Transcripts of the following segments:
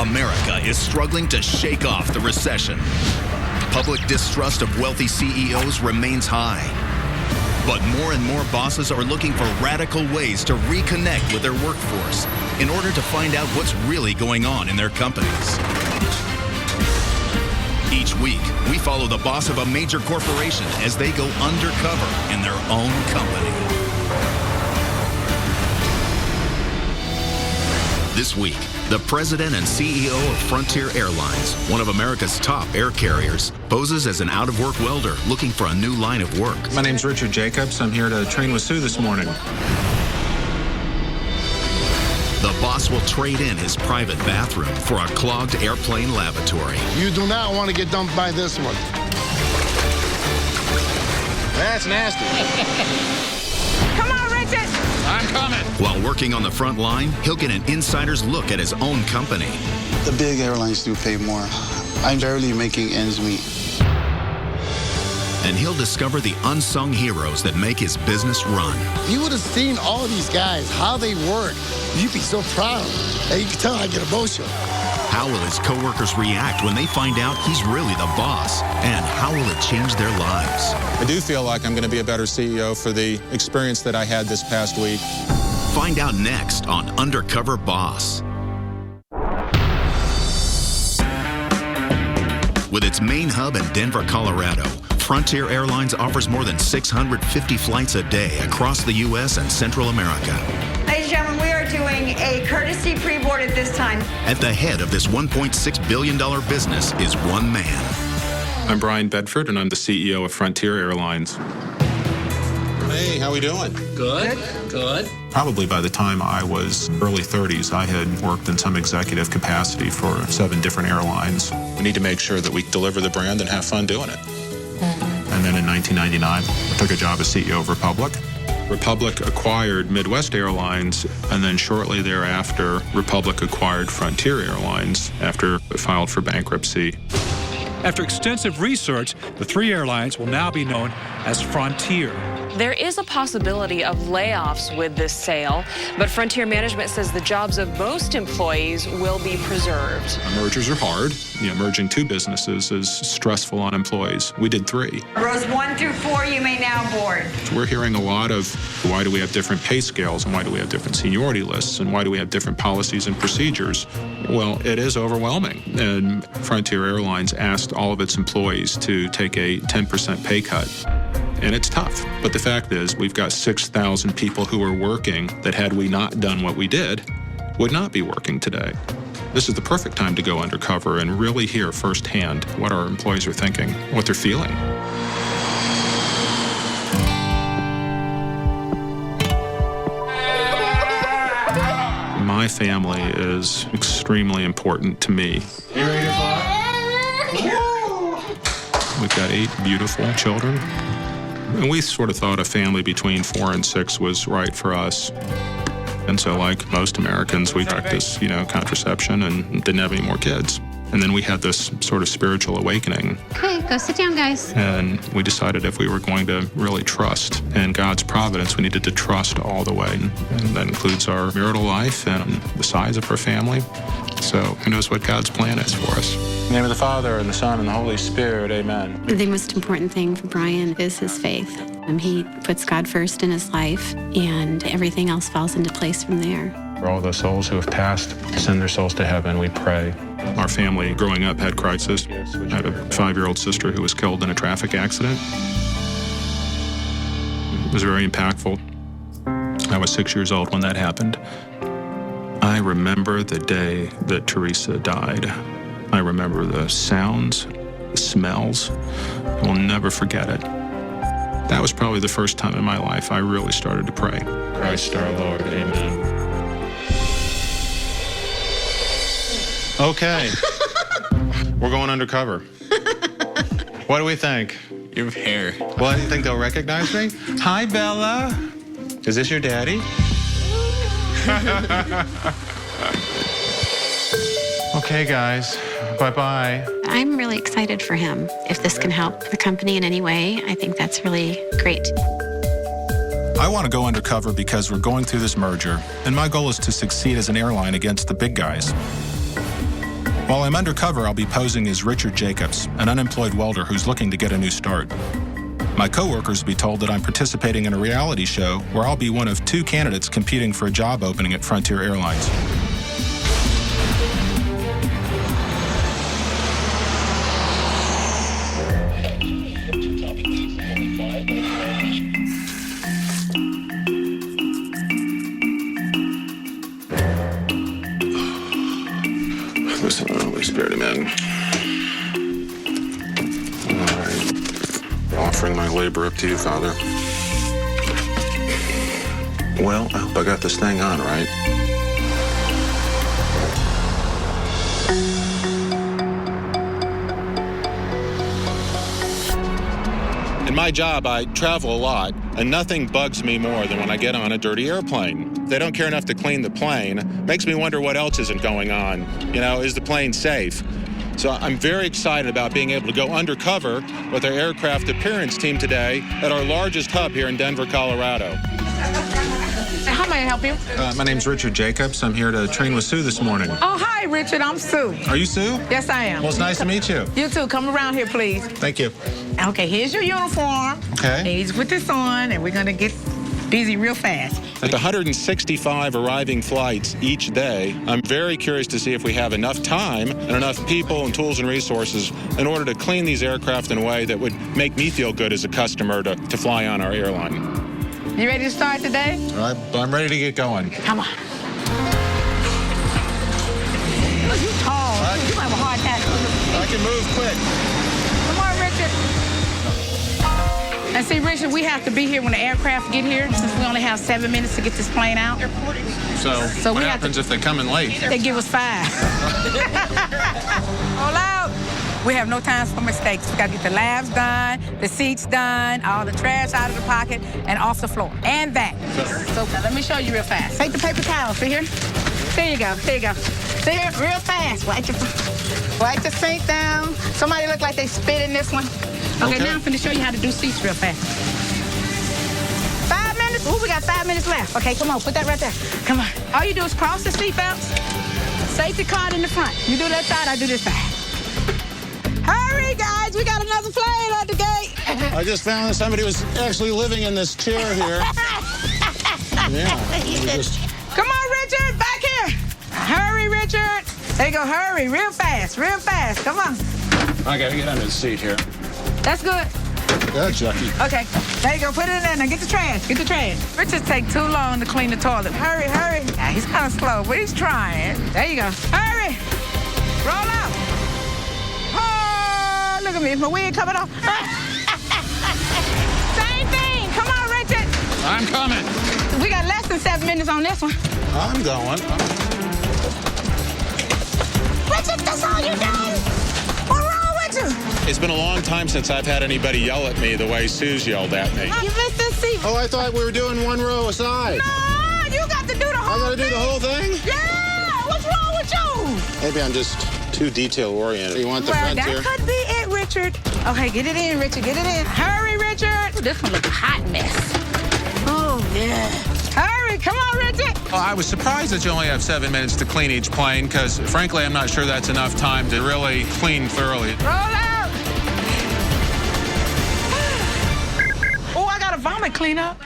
America is struggling to shake off the recession. Public distrust of wealthy CEOs remains high. But more and more bosses are looking for radical ways to reconnect with their workforce in order to find out what's really going on in their companies. Each week, we follow the boss of a major corporation as they go undercover in their own company. This week, the president and CEO of Frontier Airlines, one of America's top air carriers, poses as an out-of-work welder looking for a new line of work. My name's Richard Jacobs. I'm here to train with Sue this morning. The boss will trade in his private bathroom for a clogged airplane lavatory. You do not want to get dumped by this one. That's nasty. Come on, Richard! I'm coming. While working on the front line, he'll get an insider's look at his own company. The big airlines do pay more. I'm barely making ends meet. And he'll discover the unsung heroes that make his business run. You would have seen all these guys, how they work. You'd be so proud. And you can tell I get emotional. How will his coworkers react when they find out he's really the boss? And how will it change their lives? I do feel like I'm going to be a better CEO for the experience that I had this past week. Find out next on Undercover Boss. With its main hub in Denver, Colorado, Frontier Airlines offers more than 650 flights a day across the U.S. and Central America. Ladies and gentlemen, we are doing a courtesy pre-board at this time. At the head of this $1.6 billion business is one man. I'm Bryan Bedford, and I'm the CEO of Frontier Airlines. Hey, how we doing? Good, good. Probably by the time I was early 30s, I had worked in some executive capacity for 7 different airlines. We need to make sure that we deliver the brand and have fun doing it. And then in 1999, I took a job as CEO of Republic. Republic acquired Midwest Airlines, and then shortly thereafter, Republic acquired Frontier Airlines after it filed for bankruptcy. After extensive research, the 3 airlines will now be known as Frontier. There is a possibility of layoffs with this sale, but Frontier management says the jobs of most employees will be preserved. Mergers are hard. Merging 2 businesses is stressful on employees. We did 3. Rows 1 through 4, you may now board. We're hearing a lot of why do we have different pay scales, and why do we have different seniority lists, and why do we have different policies and procedures? Well, it is overwhelming. And Frontier Airlines asked all of its employees to take a 10% pay cut. And it's tough. But the fact is, we've got 6,000 people who are working that had we not done what we did, would not be working today. This is the perfect time to go undercover and really hear firsthand what our employees are thinking, what they're feeling. My family is extremely important to me. You ready to fly? We've got 8 beautiful children. And we sort of thought a family between 4 and 6 was right for us. And so, like most Americans, we practiced, contraception and didn't have any more kids. And then we had this sort of spiritual awakening. Okay, go sit down, guys. And we decided if we were going to really trust in God's providence, we needed to trust all the way. And that includes our marital life and the size of our family. So who knows what God's plan is for us. In the name of the Father, and the Son, and the Holy Spirit, amen. The most important thing for Bryan is his faith. He puts God first in his life, and everything else falls into place from there. For all those souls who have passed, send their souls to heaven, we pray. Our family growing up had crisis. I had a 5-year-old sister who was killed in a traffic accident. It was very impactful. I was 6 years old when that happened. I remember the day that Teresa died. I remember the sounds, the smells. I will never forget it. That was probably the first time in my life I really started to pray. Christ our Lord, amen. Okay. We're going undercover. What do we think? Your hair. Well, do you think they'll recognize me? Hi, Bella. Is this your daddy? Okay, guys. Bye-bye. I'm really excited for him. If this can help the company in any way, I think that's really great. I want to go undercover because we're going through this merger, and my goal is to succeed as an airline against the big guys. While I'm undercover, I'll be posing as Richard Jacobs, an unemployed welder who's looking to get a new start. My coworkers will be told that I'm participating in a reality show where I'll be one of 2 candidates competing for a job opening at Frontier Airlines. Listen, Holy Spirit, amen. All right. Offering my labor up to you, Father. Well, I hope I got this thing on right. In my job, I travel a lot, and nothing bugs me more than when I get on a dirty airplane. They don't care enough to clean the plane. Makes me wonder what else isn't going on. You know, is the plane safe? So I'm very excited about being able to go undercover with our aircraft appearance team today at our largest hub here in Denver, Colorado. How may I help you? My name's Richard Jacobs. I'm here to train with Sue this morning. Oh, hi, Richard. I'm Sue. Are you Sue? Yes, I am. Well, it's nice to meet you. You too. Come around here, please. Thank you. Okay, here's your uniform. Okay. Please put this on, and we're going to get busy real fast. With 165 arriving flights each day, I'm very curious to see if we have enough time and enough people and tools and resources in order to clean these aircraft in a way that would make me feel good as a customer to fly on our airline. You ready to start today? All right, I'm ready to get going. Come on. Look, you tall. You have a hard task. I can move quick. Come on, Richard. And see, Richard, we have to be here when the aircraft get here, since we only have 7 minutes to get this plane out. So what happens if they come in late? They give us 5. Hold out. We have no time for mistakes. We got to get the labs done, the seats done, all the trash out of the pocket and off the floor, and back. So let me show you real fast. Take the paper towel, see here? There you go, there you go. See here, real fast. Wipe the sink down. Somebody look like they spit in this one. Okay, now I'm finna show you how to do seats real fast. 5 minutes? Ooh, we got 5 minutes left. Okay, come on, put that right there. Come on. All you do is cross the seat belts. Safety card in the front. You do that side, I do this side. Hurry, guys, we got another plane at the gate. I just found that somebody was actually living in this chair here. Yeah. Come on, Richard, back here. Hurry, Richard. There you go, hurry, real fast, come on. I gotta get under the seat here. That's good. That's Jackie. Okay, there you go, put it in there. Now get the trash, Richard take too long to clean the toilet. Hurry. Yeah, he's kind of slow, but he's trying. There you go. Hurry, roll out. Oh, look at me, is my wig coming off? Same thing, come on, Richard. I'm coming. We got less than 7 minutes on this one. I'm going. Richard, that's all you do. What's wrong with you? It's been a long time since I've had anybody yell at me the way Sue's yelled at me. You missed the seat. Oh, I thought we were doing one row aside. No, you got to do the whole thing. I gotta do the whole thing? Yeah, what's wrong with you? Maybe I'm just too detail-oriented. You want the Frontier? That could be it, Richard. Okay, get it in, Richard, get it in. Hurry, Richard. This one looks a hot mess. Oh, yeah. Hurry, come on, Richard. Well, I was surprised that you only have 7 minutes to clean each plane, because frankly, I'm not sure that's enough time to really clean thoroughly. Roll out. Oh, I got a vomit cleanup.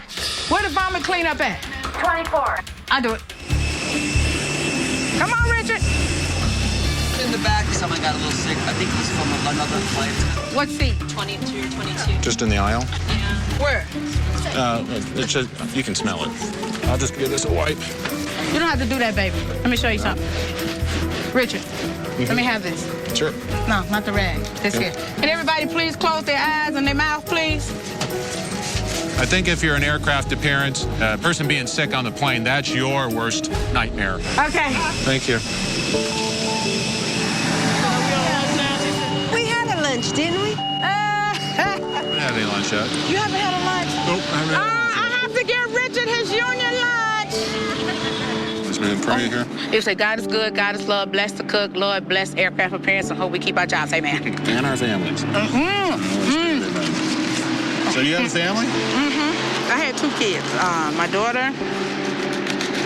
Where the vomit cleanup at? 24. I'll do it. Come on, Richard. In the back, someone got a little sick. I think he's from another flight. What seat? 22, 22. Just in the aisle? Where? It's just, you can smell it. I'll just give this a wipe. You don't have to do that, baby. Let me show you something. Richard, let me have this. Sure. No, not the rag. This here. Can everybody please close their eyes and their mouth, please? I think if you're an aircraft appearance, a person being sick on the plane, that's your worst nightmare. Okay. Thank you. We had a lunch, didn't we? I haven't had any lunch yet. You haven't had a lunch? Nope, I haven't had I have to give Richard his union lunch. This man pray here. You say, God is good, God is love, bless the cook, Lord, bless aircraft appearance, and hope we keep our jobs. Amen. And our families. So you have a family? I had 2 kids, my daughter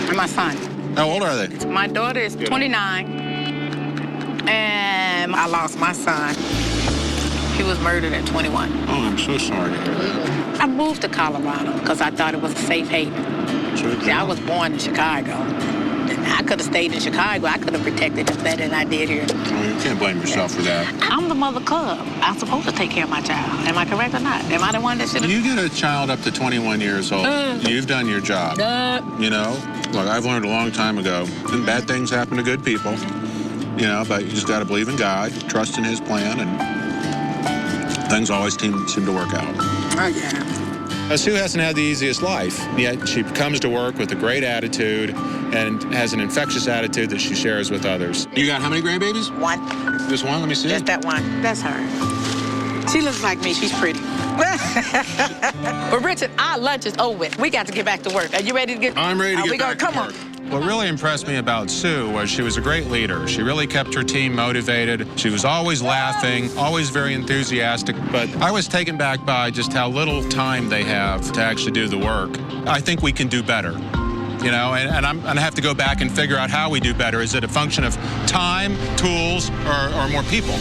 and my son. How old are they? My daughter is 29, And I lost my son. He was murdered at 21. Oh, I'm so sorry to hear that. I moved to Colorado because I thought it was a safe haven. See, I was born in Chicago. I could have stayed in Chicago. I could have protected him better than I did here. Well, you can't blame yourself for that. I'm the mother cub. I'm supposed to take care of my child. Am I correct or not? Am I the one that should have? You get a child up to 21 years old. You've done your job. You know, look, I've learned a long time ago, and bad things happen to good people. You know, but you just got to believe in God, trust in His plan, and things always seem to work out. Oh, yeah. Sue hasn't had the easiest life, yet she comes to work with a great attitude and has an infectious attitude that she shares with others. You got how many grandbabies? One. Just one? Let me see. Just that one. That's her. She looks like me. She's pretty. But Richard, our lunch is over with. We got to get back to work. Are you ready to get? I'm ready to get back to work. Come on. What really impressed me about Sue was she was a great leader. She really kept her team motivated. She was always laughing, always very enthusiastic. But I was taken back by just how little time they have to actually do the work. I think we can do better, you know, and I'm going to have to go back and figure out how we do better. Is it a function of time, tools, or more people?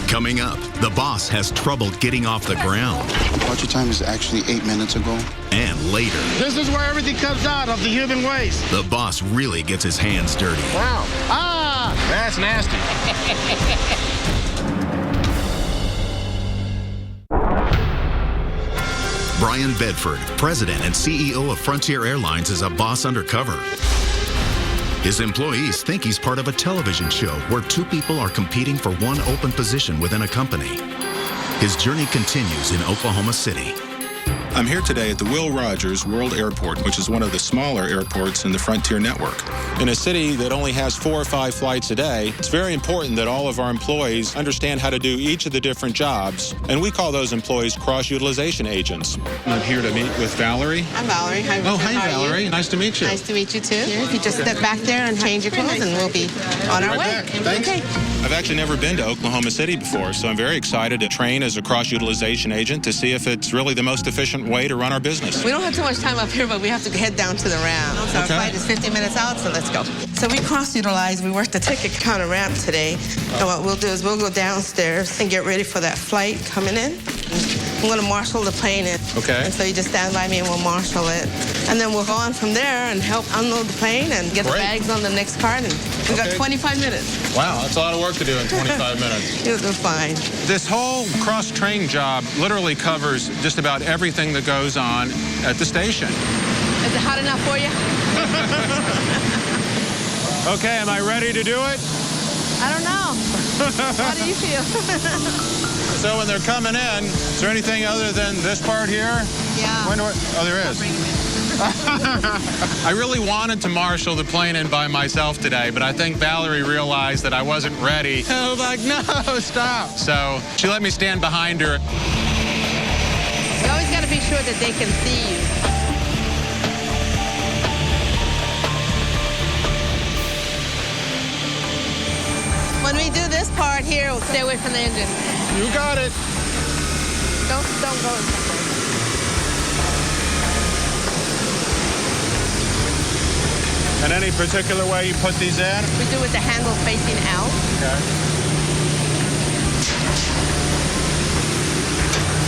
Coming up, the boss has trouble getting off the ground. Departure time is actually 8 minutes ago. And later, This is where everything comes out of the human waste. the boss really gets his hands dirty. Wow. Ah! That's nasty. Bryan Bedford, president and CEO of Frontier Airlines, is a boss undercover. His employees think he's part of a television show where two people are competing for one open position within a company. His journey continues in Oklahoma City. I'm here today at the Will Rogers World Airport, which is one of the smaller airports in the Frontier network. In a city that only has 4 or 5 flights a day, it's very important that all of our employees understand how to do each of the different jobs, and we call those employees cross-utilization agents. I'm here to meet with Valerie. I'm Valerie. Hi, Oh, hi, how are you? Valerie. Nice to meet you. Nice to meet you, too. If you just step back there and change your clothes, and we'll be on our way. Thanks. Okay. I've actually never been to Oklahoma City before, so I'm very excited to train as a cross-utilization agent to see if it's really the most efficient way to run our business. We don't have too much time up here, but we have to head down to the ramp. So our flight is 50 minutes out, so let's go. So we cross-utilize. We work the ticket counter ramp today. And what we'll do is we'll go downstairs and get ready for that flight coming in. I'm going to marshal the plane in. Okay. And so you just stand by me and we'll marshal it. And then we'll go on from there and help unload the plane and get the bags on the next cart. And we got 25 minutes. Wow, that's a lot of work to do in 25 minutes. You'll do fine. This whole cross-train job literally covers just about everything that goes on at the station. Is it hot enough for you? Okay, am I ready to do it? I don't know. How do you feel? So when they're coming in, is there anything other than this part here? Yeah. Oh, there is. I really wanted to marshal the plane in by myself today, but I think Valerie realized that I wasn't ready. I was like, no, stop. So she let me stand behind her. You always got to be sure that they can see you. When we do this part here, we'll stay away from the engine. You got it. Don't go. And any particular way you put these in? We do with the handle facing out. Okay.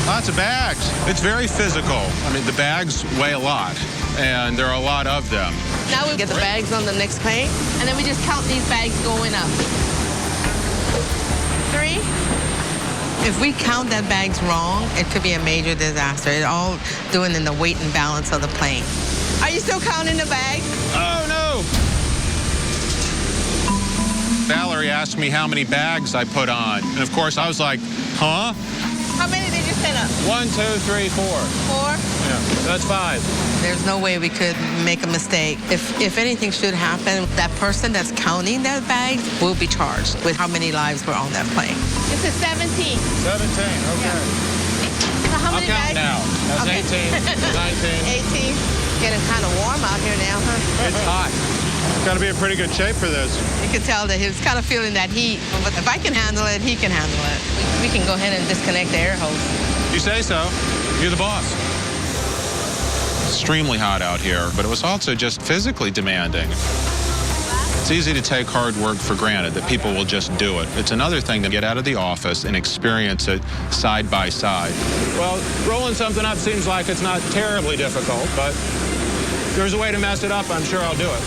Lots of bags. It's very physical. I mean, the bags weigh a lot, and there are a lot of them. Now we get the bags on the next plane, and then we just count these bags going up. 3. If we count that bags wrong, it could be a major disaster. It's all doing in the weight and balance of the plane. Are you still counting the bags? Oh, no! Valerie asked me how many bags I put on. And of course, I was like, huh? How many did you set up? 1, 2, 3, 4. 4? Yeah, that's 5. There's no way we could make a mistake. If anything should happen, that person that's counting that bag will be charged with how many lives were on that plane. This is 17. 17, okay. Yeah. So how many I'll count bags? now. That's Okay. 18, 19. 18. Getting kind of warm out here now, huh? It's hot. Got to be in pretty good shape for this. You can tell that he was kind of feeling that heat. But if I can handle it, he can handle it. We can go ahead and disconnect the air hose. You say so. You're the boss. Extremely hot out here, but it was also just physically demanding. It's easy to take hard work for granted, that people will just do it. It's another thing to get out of the office and experience it side by side. Well, rolling something up seems like it's not terribly difficult, but if there's a way to mess it up, I'm sure I'll do it.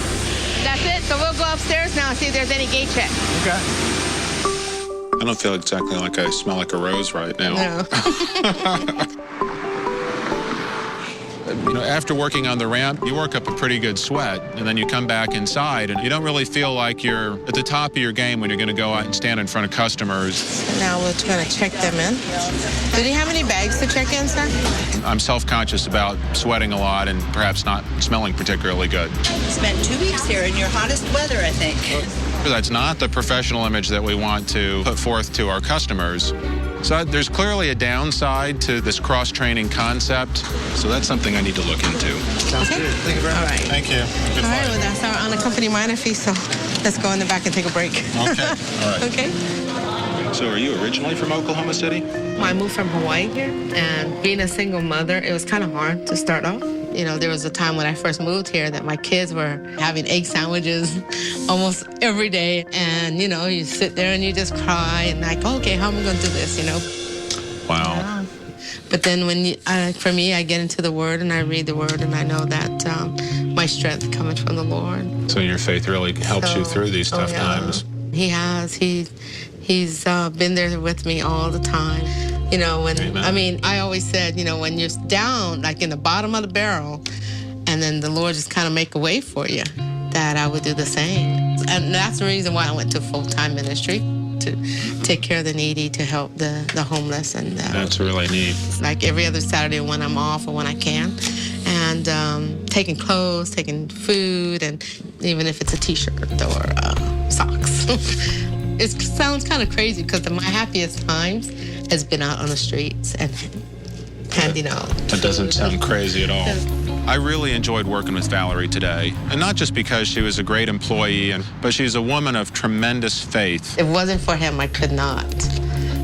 That's it. So we'll go upstairs now and see if there's any gate check. Okay. I don't feel exactly like I smell like a rose right now. No. You know, after working on the ramp, you work up a pretty good sweat, and then you come back inside, and you don't really feel like you're at the top of your game when you're going to go out and stand in front of customers. Now we're going to check them in. Do you have any bags to check in, sir? I'm self-conscious about sweating a lot and perhaps not smelling particularly good. Spent 2 weeks here in your hottest weather, I think. That's not the professional image that we want to put forth to our customers. So there's clearly a downside to this cross-training concept. So that's something I need to look into. Sounds good. Thank you very much. All right. Thank you. Good All right, flight. well, that's our unaccompanied minor fee, so let's go in the back and take a break. Okay. All right. Okay. So are you originally from Oklahoma City? I moved from Hawaii here, and being a single mother, it was kind of hard to start off. You know, there was a time when I first moved here that my kids were having egg sandwiches almost every day. And, you know, you sit there and you just cry and like, okay, how am I going to do this, you know? Wow. Yeah. But then when for me, I get into the Word and I read the Word and I know that my strength coming from the Lord. So your faith really helps you through these tough times. He has. He's been there with me all the time. You know, when Amen. I mean, I always said, you know, when you're down, like in the bottom of the barrel, and then the Lord just kind of make a way for you, that I would do the same. And that's the reason why I went to full-time ministry, to take care of the needy, to help the homeless. And That's really neat. like every other Saturday when I'm off or when I can. And taking clothes, taking food, and even if it's a T-shirt or socks. It sounds kind of crazy because my happiest times has been out on the streets and handing out. That doesn't sound crazy at all. I really enjoyed working with Valerie today, and not just because she was a great employee, but she's a woman of tremendous faith. If it wasn't for him, I could not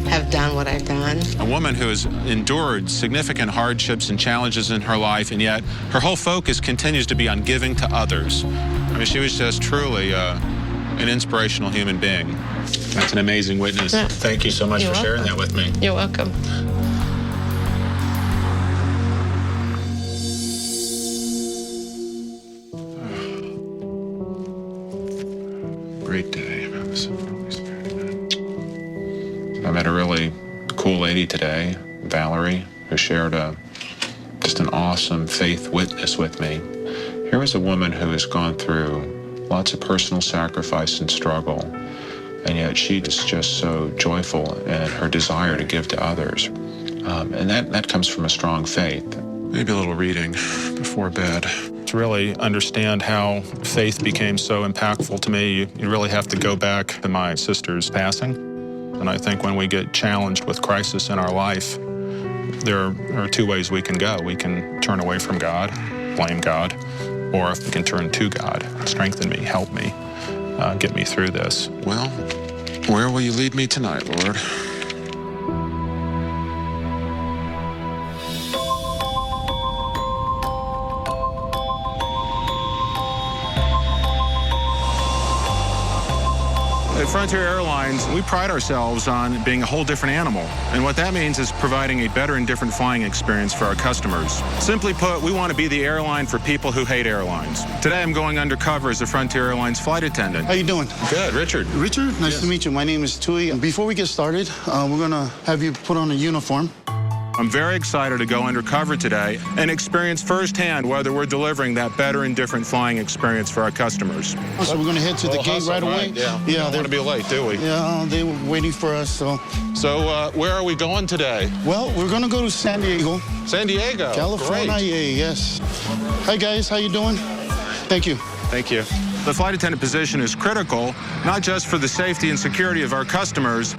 have done what I've done. A woman who has endured significant hardships and challenges in her life, and yet her whole focus continues to be on giving to others. I mean, she was just truly an inspirational human being. That's an amazing witness. Yeah. Thank you so much You're for sharing that with me. You're welcome. Great day. I met a really cool lady today, Valerie, who shared just an awesome faith witness with me. Here was a woman who has gone through lots of personal sacrifice and struggle, and yet she is just so joyful in her desire to give to others. And that comes from a strong faith. Maybe a little reading before bed. To really understand how faith became so impactful to me, you really have to go back to my sister's passing. And I think when we get challenged with crisis in our life, there are two ways we can go. We can turn away from God, blame God, or if we can turn to God, strengthen me, help me, get me through this. Well, where will you lead me tonight, Lord? At Frontier Airlines, we pride ourselves on being a whole different animal. And what that means is providing a better and different flying experience for our customers. Simply put, we want to be the airline for people who hate airlines. Today, I'm going undercover as a Frontier Airlines flight attendant. How you doing? Good, Richard. Richard, nice to meet you. My name is Tui. Before we get started, we're going to have you put on a uniform. I'm very excited to go undercover today and experience firsthand whether we're delivering that better and different flying experience for our customers. So we're going to head to the gate right away. Yeah, we don't want to be late, do we? Yeah, they were waiting for us, so. So where are we going today? Well, we're going to go to San Diego. San Diego. California, Great. Yes. Hi, guys. How you doing? Thank you. Thank you. The flight attendant position is critical, not just for the safety and security of our customers,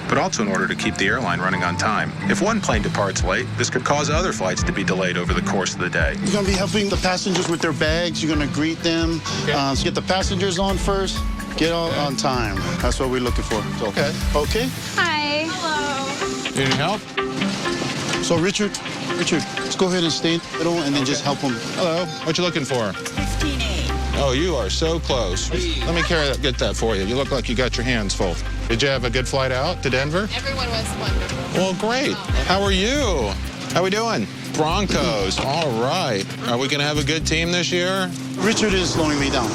but also in order to keep the airline running on time. If one plane departs late, this could cause other flights to be delayed over the course of the day. You're going to be helping the passengers with their bags. You're going to greet them. Okay. So get the passengers on first. Get all on time. That's what we're looking for. Okay. Okay? Hi. Hello. Need any help? So, Richard, let's go ahead and stay in the middle and then just help them. Hello. What you looking for? 15A. Oh, you are so close. Let me get that for you. You look like you got your hands full. Did you have a good flight out to Denver? Everyone was wonderful. Well, great. How are you? How we doing? Broncos. All right. Are we going to have a good team this year? Richard is slowing me down.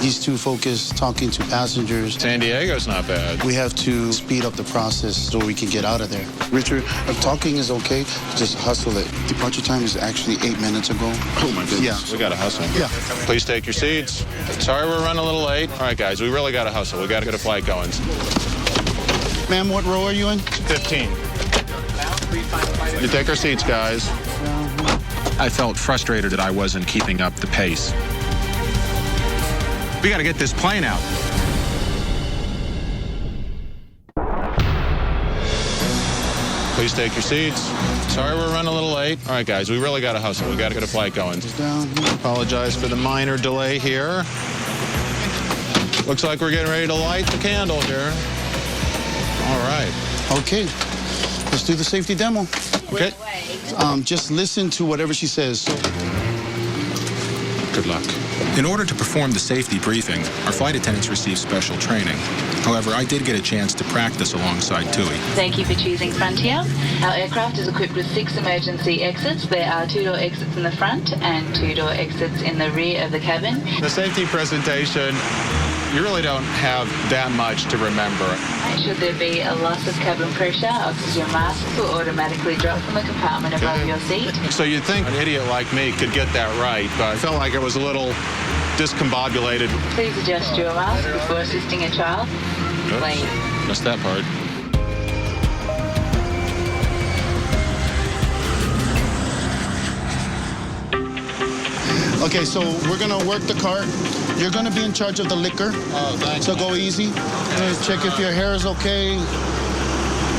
He's too focused talking to passengers. San Diego's not bad. We have to speed up the process so we can get out of there. Richard, talking is okay, just hustle it. Departure time is actually 8 minutes ago. Oh, my goodness. Yeah. We got to hustle. Yeah. Please take your seats. Sorry we're running a little late. All right, guys, we really got to hustle. We got to get a flight going. Ma'am, what row are you in? 15. You take our seats, guys. I felt frustrated that I wasn't keeping up the pace. We got to get this plane out. Please take your seats. Sorry we're running a little late. All right, guys, we really got to hustle. We got to get a flight going. Apologize for the minor delay here. Looks like we're getting ready to light the candle here. All right. Okay, let's do the safety demo. Okay. Just listen to whatever she says. Good luck. In order to perform the safety briefing, our flight attendants receive special training. However, I did get a chance to practice alongside TUI. Thank you for choosing Frontier. Our aircraft is equipped with 6 emergency exits. There are 2-door exits in the front and 2-door exits in the rear of the cabin. The safety presentation, you really don't have that much to remember. Should there be a loss of cabin pressure, oxygen masks will automatically drop from the compartment above your seat. So you'd think an idiot like me could get that right, but I felt like it was a little discombobulated. Please adjust your mask before assisting a child. Please. Missed that part. Okay, so we're gonna work the cart. You're gonna be in charge of the liquor. Oh, thanks. So go easy. Check if your hair is okay.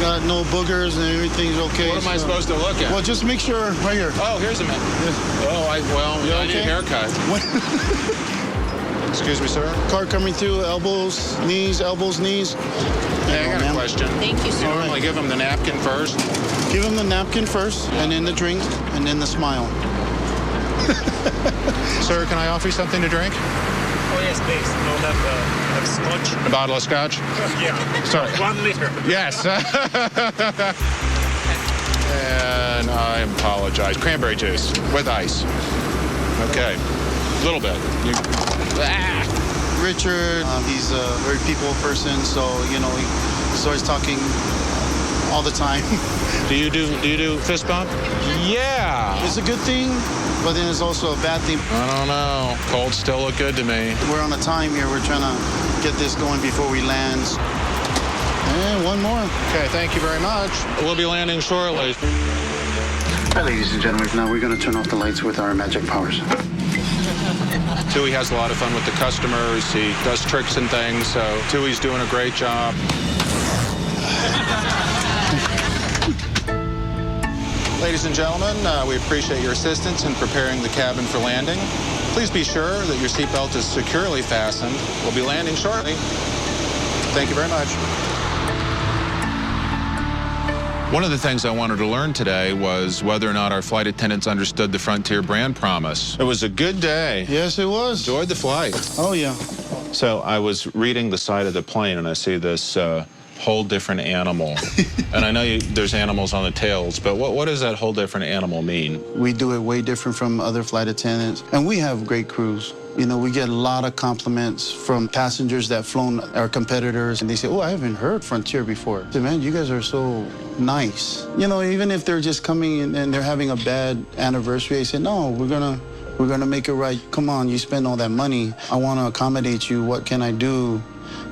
Got no boogers and everything's okay. What am I supposed to look at? Well, just make sure right here. Oh, here's a minute. Oh, I need a haircut. Excuse me, sir. Cart coming through, elbows, knees. Hey, I got a question. Thank you, sir. You normally give them the napkin first? Give them the napkin first, and then the drink, and then the smile. Sir, can I offer you something to drink? Oh, yes, please. We'll have scotch. A bottle of scotch? Yeah. Sorry. 1 liter. Yes. And I apologize. Cranberry juice with ice. Okay. A little bit. Richard, he's a very people person, so, you know, he's always talking all the time. Do you do fist bump? Yeah. It's a good thing, but then it's also a bad thing. I don't know. Colds still look good to me. We're on a time here. We're trying to get this going before we land. And one more. Okay, thank you very much. We'll be landing shortly. Hi, ladies and gentlemen. Now we're going to turn off the lights with our magic powers. TUI has a lot of fun with the customers. He does tricks and things, so TUI's doing a great job. Ladies and gentlemen, we appreciate your assistance in preparing the cabin for landing. Please be sure that your seatbelt is securely fastened. We'll be landing shortly. Thank you very much. One of the things I wanted to learn today was whether or not our flight attendants understood the Frontier brand promise. It was a good day. Yes, it was. Enjoyed the flight. Oh, yeah. So I was reading the side of the plane, and I see this whole different animal. And I know there's animals on the tails, but what does that whole different animal mean? We do it way different from other flight attendants, and we have great crews. You know, we get a lot of compliments from passengers that flown our competitors, and they say, oh, I haven't heard Frontier before. I say, man, you guys are so nice. You know, even if they're just coming in and they're having a bad anniversary, they say, no, we're gonna make it right. Come on, you spend all that money. I want to accommodate you. What can I do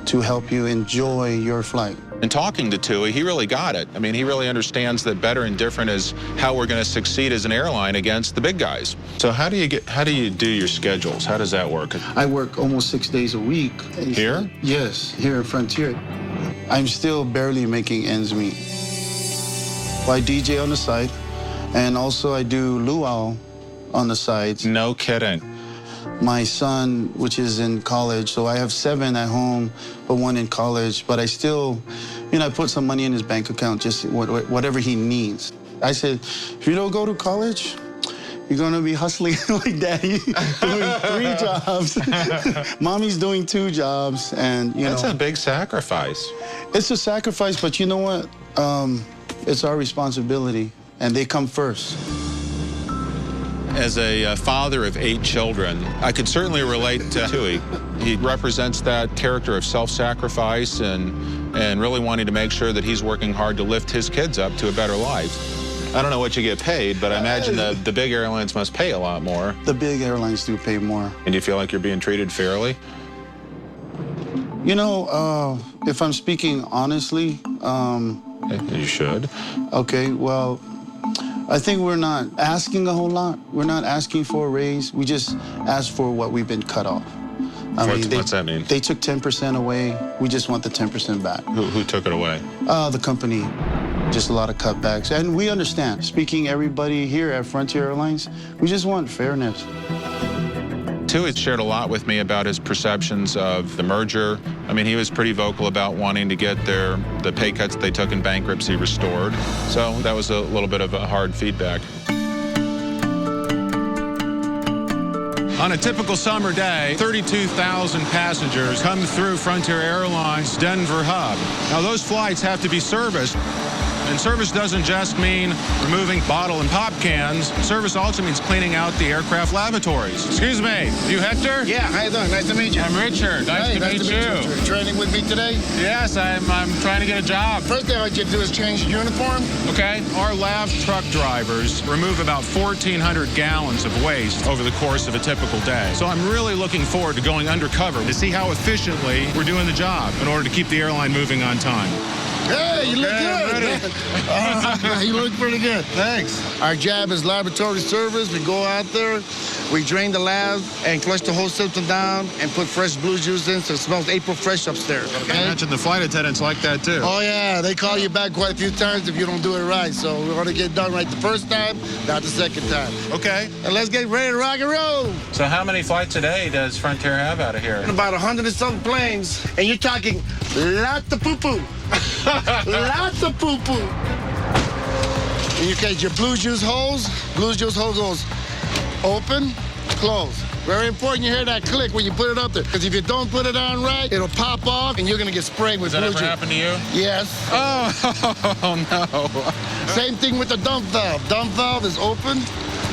to help you enjoy your flight? In talking to TUI, he really got it. I mean, he really understands that better and different is how we're going to succeed as an airline against the big guys. So how do you do your schedules? How does that work? I work almost 6 days a week. Here? Yes, here at Frontier. I'm still barely making ends meet. I DJ on the side, and also I do luau on the sides. No kidding. My son, which is in college, so I have 7 at home, but 1 in college. But I still, you know, I put some money in his bank account, just whatever he needs. I said, if you don't go to college, You're going to be hustling like daddy, doing 3 jobs. Mommy's doing 2 jobs, and, you know. That's a big sacrifice. It's a sacrifice, but you know what? It's our responsibility, and they come first. As a father of 8 children, I could certainly relate to Tui. He represents that character of self-sacrifice and really wanting to make sure that he's working hard to lift his kids up to a better life. I don't know what you get paid, but I imagine the big airlines must pay a lot more. The big airlines do pay more. And do you feel like you're being treated fairly? You know, if I'm speaking honestly... You should. Okay, well, I think we're not asking a whole lot. We're not asking for a raise. We just ask for what we've been cut off. What's that mean? They took 10% away. We just want the 10% back. Who took it away? The company. Just a lot of cutbacks. And we understand. Speaking everybody here at Frontier Airlines, we just want fairness. Tui shared a lot with me about his perceptions of the merger. I mean, he was pretty vocal about wanting to get the pay cuts they took in bankruptcy restored. So that was a little bit of a hard feedback. On a typical summer day, 32,000 passengers come through Frontier Airlines' Denver hub. Now, those flights have to be serviced. And service doesn't just mean removing bottle and pop cans. Service also means cleaning out the aircraft lavatories. Excuse me, you Hector? Yeah, how you doing? Nice to meet you. I'm Richard. Nice to meet you. You're training with me today? Yes, I'm trying to get a job. First thing I want you to do is change your uniform. Okay. Our lav truck drivers remove about 1,400 gallons of waste over the course of a typical day. So I'm really looking forward to going undercover to see how efficiently we're doing the job in order to keep the airline moving on time. Hey, you look good. You look pretty good. Thanks. Our job is laboratory service. We go out there, we drain the lab and flush the whole system down and put fresh blue juice in so it smells April fresh upstairs. Okay? I imagine the flight attendants like that too. Oh, yeah. They call you back quite a few times if you don't do it right. So we want to get done right the first time, not the second time. Okay. And let's get ready to rock and roll. So how many flights a day does Frontier have out of here? About 100 and some planes. And you're talking lots of poo-poo. Lots of poo-poo. In your case, your blue juice hose goes open, close. Very important you hear that click when you put it up there. Because if you don't put it on right, it'll pop off and you're going to get sprayed with blue juice. Does that ever happen to you? Yes. Oh, no. Same thing with the dump valve. Dump valve is open,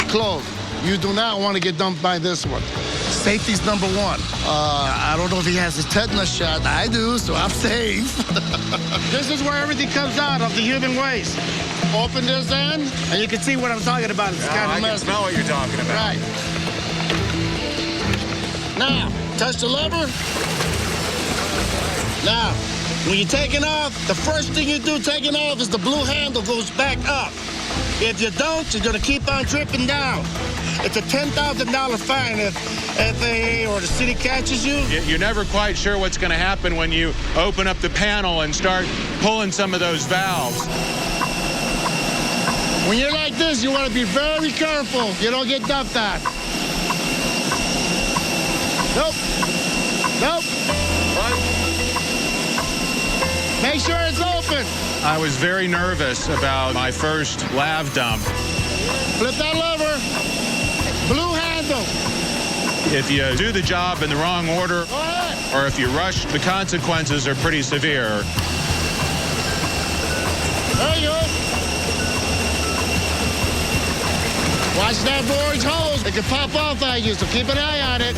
closed. You do not want to get dumped by this one. Safety's number 1. I don't know if he has his tetanus shot. I do, so I'm safe. This is where everything comes out of the human waste. Open this end, and you can see what I'm talking about. It's kind of messy. I can smell what you're talking about. Right. Now, touch the lever. Now, when you're taking off, the first thing you do taking off is the blue handle goes back up. If you don't, you're going to keep on dripping down. It's a $10,000 fine if FAA or the city catches you. You're never quite sure what's going to happen when you open up the panel and start pulling some of those valves. When you're like this, you want to be very careful. You don't get dumped on. Nope. Nope. Make sure it's open. I was very nervous about my first lav dump. Flip that lever. Blue handle. If you do the job in the wrong order, or if you rush, the consequences are pretty severe. There you go. Watch that orange hose. It can pop off on you, so keep an eye on it.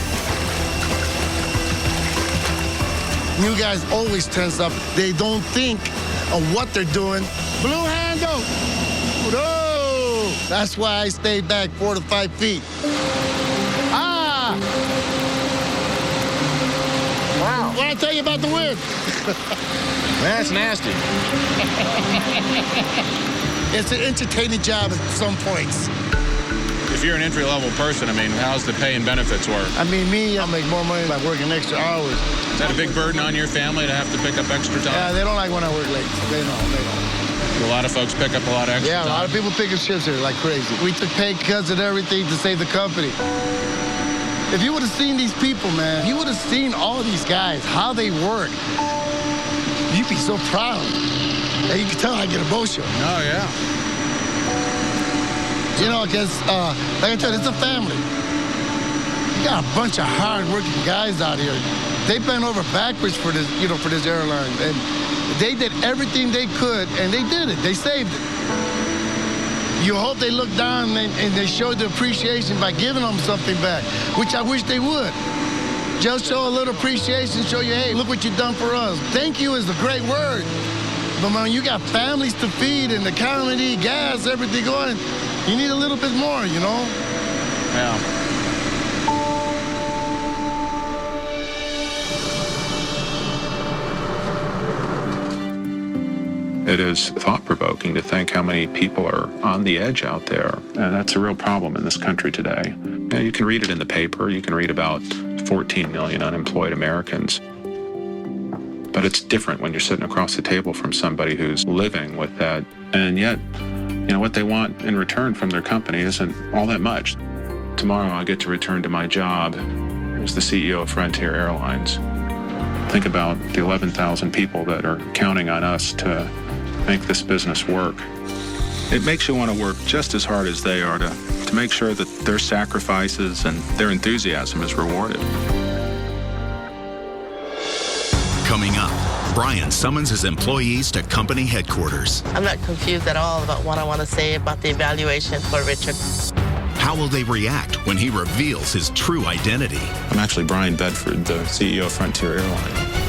New guys always tense up. They don't think of what they're doing. Blue handle. No. That's why I stay back 4 to 5 feet. Ah! Wow. What did I tell you about the wind? That's nasty. It's an entertaining job at some points. If you're an entry-level person, I mean, how's the pay and benefits work? I mean, I make more money by working extra hours. Is that a big burden on your family to have to pick up extra time? Yeah, they don't like when I work late. They don't. A lot of folks pick up a lot of extra time. Yeah, a lot of people pick up shifts here like crazy. We took pay cuts and everything to save the company. If you would have seen these people, man, if you would have seen all these guys, how they work, you'd be so proud. And you can tell I get emotional. Oh, yeah. You know, because, like I said, it's a family. You got a bunch of hard-working guys out here. They bent over backwards for this, you know, for this airline. And they did everything they could, and they did it. They saved it. You hope they look down and they show the appreciation by giving them something back, which I wish they would. Just show a little appreciation, show you, hey, look what you've done for us. Thank you is a great word. But when you got families to feed and the comedy, gas, everything going, you need a little bit more, you know? Yeah. It is thought-provoking to think how many people are on the edge out there. And that's a real problem in this country today. You can read it in the paper. You can read about 14 million unemployed Americans. But it's different when you're sitting across the table from somebody who's living with that. And yet, you know, what they want in return from their company isn't all that much. Tomorrow I get to return to my job as the CEO of Frontier Airlines. Think about the 11,000 people that are counting on us to make this business work. It makes you want to work just as hard as they are to make sure that their sacrifices and their enthusiasm is rewarded. Coming up, Bryan summons his employees to company headquarters. I'm not confused at all about what I want to say about the evaluation for Richard. How will they react when he reveals his true identity? I'm actually Bryan Bedford, the CEO of Frontier Airlines.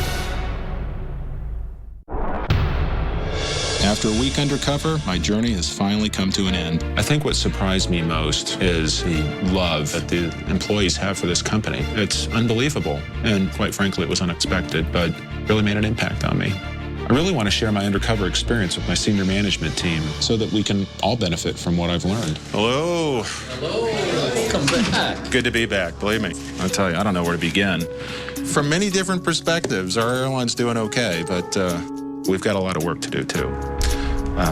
After a week undercover, my journey has finally come to an end. I think what surprised me most is the love that the employees have for this company. It's unbelievable, and quite frankly, it was unexpected, but really made an impact on me. I really want to share my undercover experience with my senior management team so that we can all benefit from what I've learned. Hello. Hello. Welcome back. Good to be back, believe me. I'll tell you, I don't know where to begin. From many different perspectives, our airline's doing okay, but we've got a lot of work to do, too.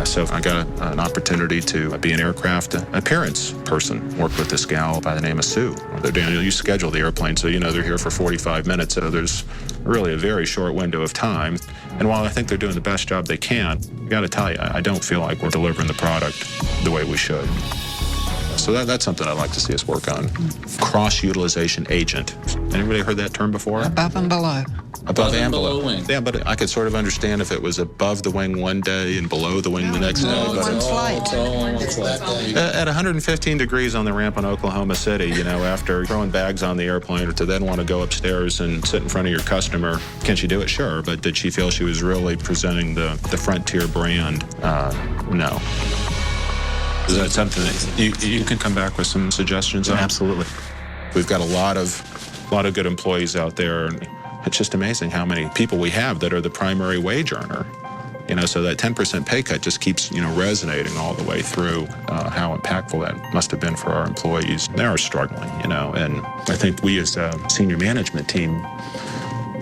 So I got an opportunity to be an aircraft appearance person. Work with this gal by the name of Sue. You schedule the airplane, so you know they're here for 45 minutes, so there's really a very short window of time. And while I think they're doing the best job they can, I got to tell you, I don't feel like we're delivering the product the way we should. So that's something I'd like to see us work on. Cross-utilization agent. Anybody heard that term before? Above and below. Above and below wing. Yeah, but I could sort of understand if it was above the wing one day and below the wing the next day. One flight. It's that day. At 115 degrees on the ramp in Oklahoma City, you know, after throwing bags on the airplane, or to then want to go upstairs and sit in front of your customer, can she do it? Sure, but did she feel she was really presenting the Frontier brand? No. Is that something that you can come back with some suggestions on? Absolutely. We've got a lot of good employees out there, and it's just amazing how many people we have that are the primary wage earner. You know, so that 10% pay cut just keeps, you know, resonating all the way through how impactful that must have been for our employees. They are struggling, you know, and I think we as a senior management team,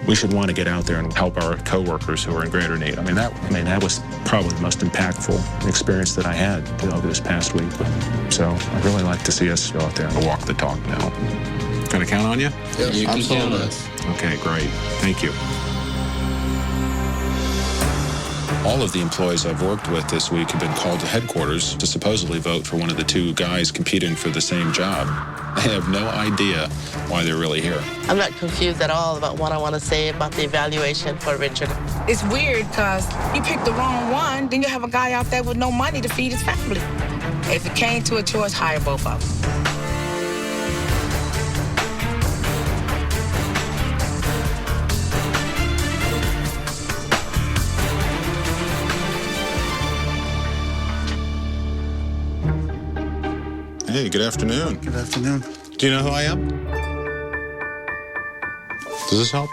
we should want to get out there and help our coworkers who are in greater need. I mean, that was probably the most impactful experience that I had over this past week. So I'd really like to see us go out there and walk the talk now. Can I count on you? Yes, you can count on us. Okay, great. Thank you. All of the employees I've worked with this week have been called to headquarters to supposedly vote for one of the two guys competing for the same job. I have no idea why they're really here. I'm not confused at all about what I want to say about the evaluation for Richard. It's weird because you picked the wrong one, then you have a guy out there with no money to feed his family. If it came to a choice, hire both of them. Hey, good afternoon. Good afternoon. Do you know who I am? Does this help?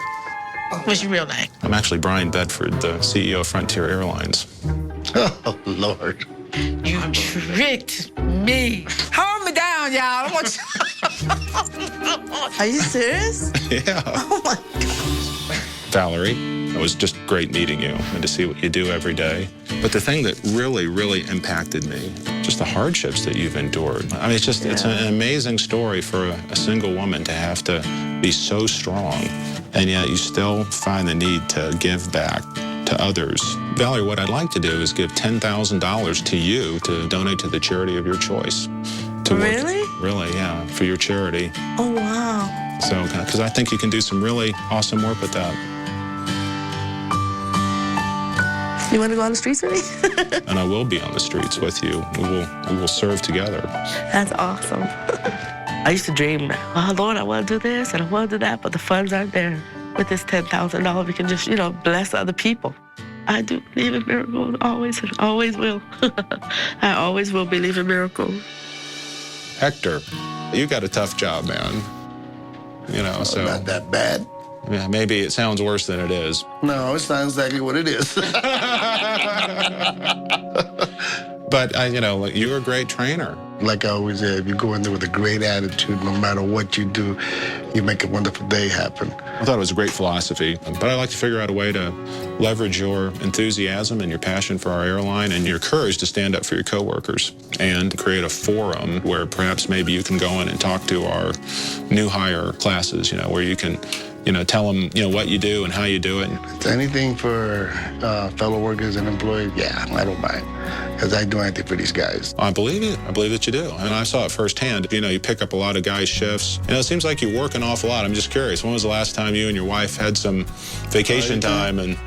What's your real name? I'm actually Bryan Bedford, the CEO of Frontier Airlines. Oh, Lord. You tricked me. Hold me down, y'all. I want you. Are you serious? Yeah. Oh, my gosh. Valerie, it was just great meeting you and to see what you do every day. But the thing that really, really impacted me, just the hardships that you've endured. I mean, it's an amazing story for a single woman to have to be so strong, and yet you still find the need to give back to others. Valerie, what I'd like to do is give $10,000 to you to donate to the charity of your choice. to work. Really? Really, yeah, for your charity. Oh, wow. So, because I think you can do some really awesome work with that. You want to go on the streets with me? And I will be on the streets with you. We will serve together. That's awesome. I used to dream, oh, Lord, I want to do this and I want to do that, but the funds aren't there. With this $10,000, we can just, bless other people. I do believe in miracles, always, always will. I always will believe in miracles. Hector, you got a tough job, man. So not that bad. Yeah, maybe it sounds worse than it is. No, it's not exactly what it is. But you're a great trainer. Like I always say, if you go in there with a great attitude, no matter what you do, you make a wonderful day happen. I thought it was a great philosophy, but I like to figure out a way to leverage your enthusiasm and your passion for our airline and your courage to stand up for your coworkers and create a forum where perhaps maybe you can go in and talk to our new hire classes, where you can tell them, what you do and how you do it. It's anything for fellow workers and employees, yeah, I don't mind. Because I do anything for these guys. I believe it. I believe that you do. And I saw it firsthand. You pick up a lot of guys' shifts. It seems like you work an awful lot. I'm just curious, when was the last time you and your wife had some vacation time? And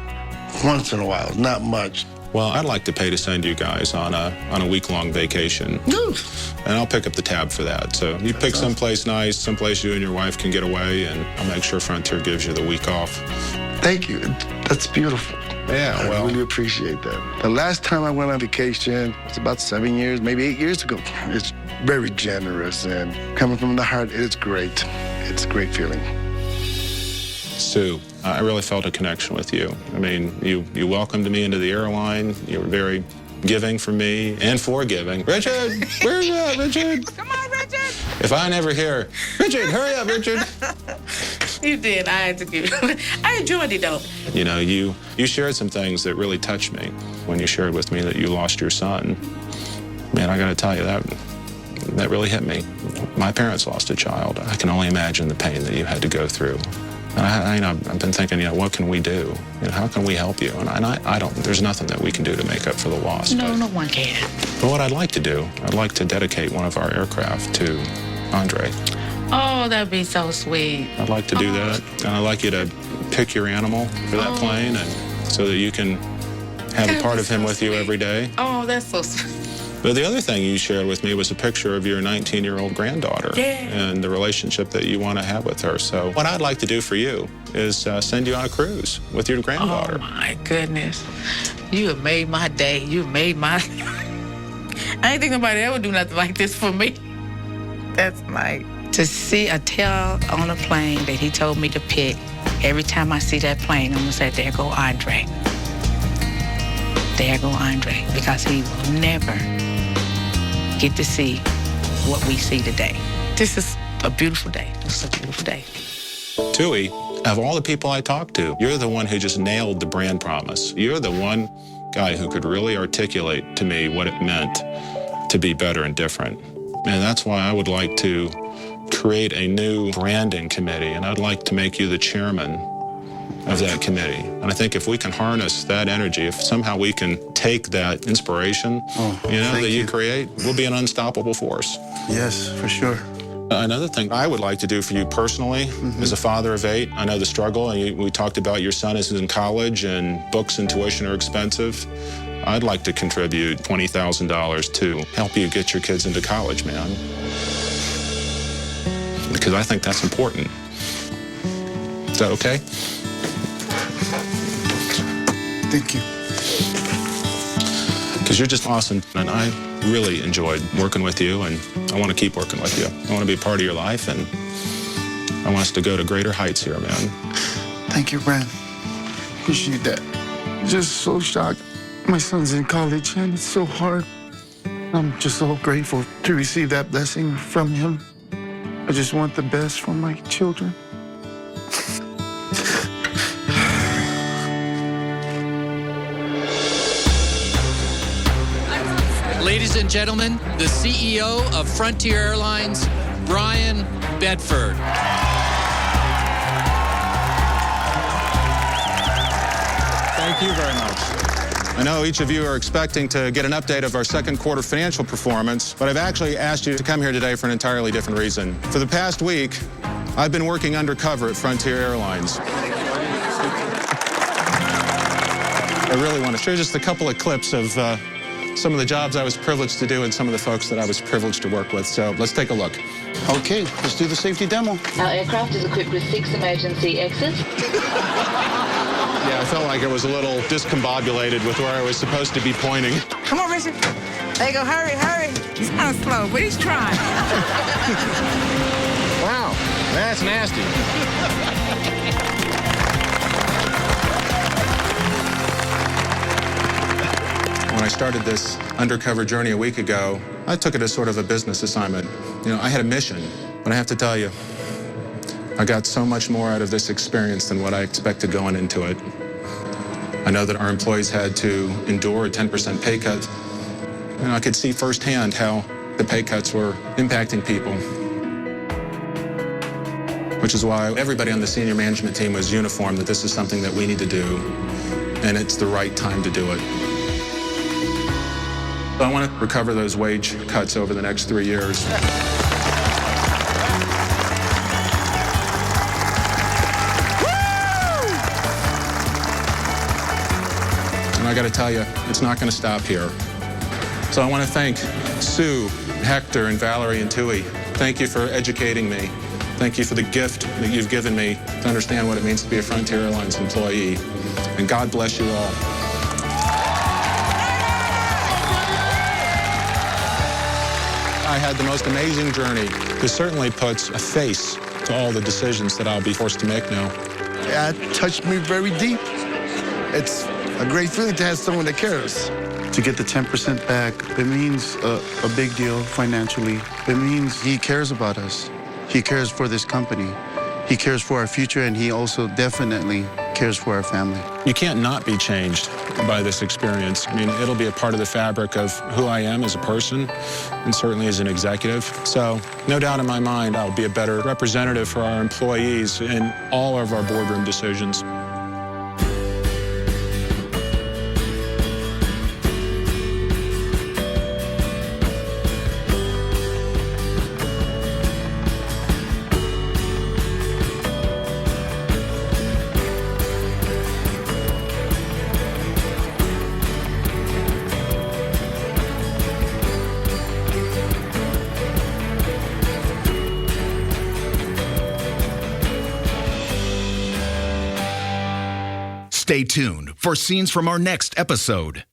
once in a while, not much. Well, I'd like to pay to send you guys on a week-long vacation. And I'll pick up the tab for that. So you pick someplace nice, someplace you and your wife can get away, and I'll make sure Frontier gives you the week off. Thank you. That's beautiful. Yeah, I really appreciate that. The last time I went on vacation was about 7 years, maybe 8 years ago. It's very generous, and coming from the heart, it's great. It's a great feeling. Sue, I really felt a connection with you. I mean, you welcomed me into the airline. You were very giving for me and forgiving. Richard, where are you at, Richard? Come on, Richard. If I never hear, Richard, hurry up, Richard. You did. I had to give you. I enjoyed it, though. You shared some things that really touched me when you shared with me that you lost your son. Man, I got to tell you, that really hit me. My parents lost a child. I can only imagine the pain that you had to go through. And I've been thinking, what can we do? How can we help you? And I don't. There's nothing that we can do to make up for the loss. No one can. But what I'd like to do, I'd like to dedicate one of our aircraft to Andre. Oh, that'd be so sweet. I'd like to do that. And I'd like you to pick your animal for that plane, and so that you can have a part of him with you every day. Oh, that's so sweet. But the other thing you shared with me was a picture of your 19-year-old granddaughter and the relationship that you want to have with her. So what I'd like to do for you is send you on a cruise with your granddaughter. Oh, my goodness. You have made my day. You have made my... I ain't think nobody ever do nothing like this for me. That's nice. To see a tail on a plane that he told me to pick, every time I see that plane, I'm going to say, there go Andre. There go Andre. Because he will never get to see what we see today. This is a beautiful day. This is a beautiful day. Tui, of all the people I talked to, you're the one who just nailed the brand promise. You're the one guy who could really articulate to me what it meant to be better and different. And that's why I would like to create a new branding committee, and I'd like to make you the chairman of that committee. And I think if we can harness that energy, if somehow we can take that inspiration, that you create, we'll be an unstoppable force. Yes, for sure. Another thing I would like to do for you personally, as a father of 8, I know the struggle, and we talked about your son is in college and books and tuition are expensive. I'd like to contribute $20,000 to help you get your kids into college, man. Because I think that's important. Is that okay? Thank you. Because you're just awesome, and I really enjoyed working with you, and I want to keep working with you. I want to be a part of your life, and I want us to go to greater heights here, man. Thank you, Bryan. Appreciate that. Just so shocked. My son's in college, and it's so hard. I'm just so grateful to receive that blessing from him. I just want the best for my children. Ladies and gentlemen, the CEO of Frontier Airlines, Bryan Bedford. Thank you very much. I know each of you are expecting to get an update of our second quarter financial performance, but I've actually asked you to come here today for an entirely different reason. For the past week, I've been working undercover at Frontier Airlines. I really want to share just a couple of clips of some of the jobs I was privileged to do and some of the folks that I was privileged to work with. So let's take a look. Okay, let's do the safety demo. Our aircraft is equipped with 6 emergency exits. Yeah, I felt like I was a little discombobulated with where I was supposed to be pointing. Come on, Richard. There you go. Hurry, hurry. He's kind of slow, but he's trying. Wow, that's nasty. When I started this undercover journey a week ago, I took it as sort of a business assignment. You know, I had a mission, but I have to tell you, I got so much more out of this experience than what I expected going into it. I know that our employees had to endure a 10% pay cut. You know, I could see firsthand how the pay cuts were impacting people, which is why everybody on the senior management team was uniform that this is something that we need to do, and it's the right time to do it. So I want to recover those wage cuts over the next 3 years. And I got to tell you, it's not going to stop here. So I want to thank Sue, Hector, and Valerie and Tui. Thank you for educating me. Thank you for the gift that you've given me to understand what it means to be a Frontier Airlines employee. And God bless you all. I had the most amazing journey. This certainly puts a face to all the decisions that I'll be forced to make now. Yeah, it touched me very deep. It's a great feeling to have someone that cares. To get the 10% back, it means a big deal financially. It means he cares about us. He cares for this company. He cares for our future, and he also definitely cares for our family. You can't not be changed by this experience. I mean, it'll be a part of the fabric of who I am as a person and certainly as an executive. So no doubt in my mind, I'll be a better representative for our employees in all of our boardroom decisions. Stay tuned for scenes from our next episode.